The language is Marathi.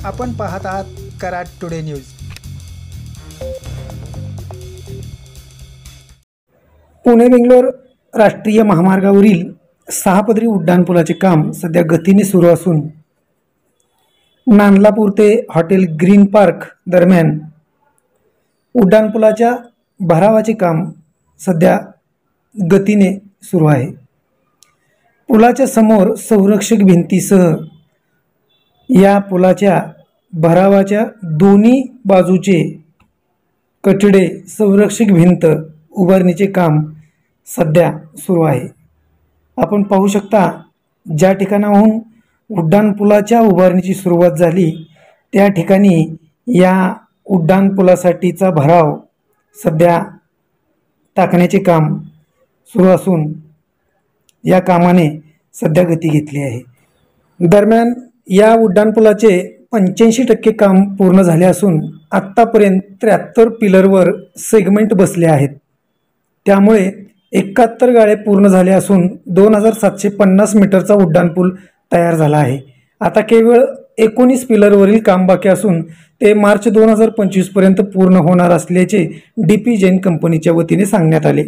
आपण पाहत आहात कराड टुडे न्यूज। पुणे बेंगलोर राष्ट्रीय महामार्गावरील 6 पदरी उड्डाणपुलाचे काम सध्या गतीने सुरू असून नानलापूर ते हॉटेल ग्रीन पार्क दरम्यान उड्डाणपुलाच्या भरावाचे काम सध्या गतीने सुरू आहे। पुलाच्या समोर संरक्षक भिंतीसह या पुलाच्या भरावाच्या दोन्ही बाजूचे कठडे संरक्षक भिंत उभारणीचे काम सध्या सुरू आहे। आपण पाहू शकता ज्या ठिकाणाहून उड्डाणपुलाच्या उभारणीची सुरुवात झाली त्या ठिकाणी या उड्डाणपुलासाठीचा भराव सध्या टाकण्याचे काम सुरू असून या कामाने सध्या गती घेतली आहे। दरम्यान या उड्डाणपुलाचे 85% काम पूर्ण झाले असून आत्तापर्यंत 73 पिलरवर सेगमेंट बसले आहेत। त्यामुळे 71 गाळे पूर्ण झाले असून 2750 मीटरचा उड्डाणपूल तयार झाला आहे। आता केवळ 19 पिलरवरील काम बाकी असून ते मार्च 2025 पर्यंत पूर्ण होणार असल्याचे डीपी जैन कंपनीच्या वतीने सांगण्यात आले।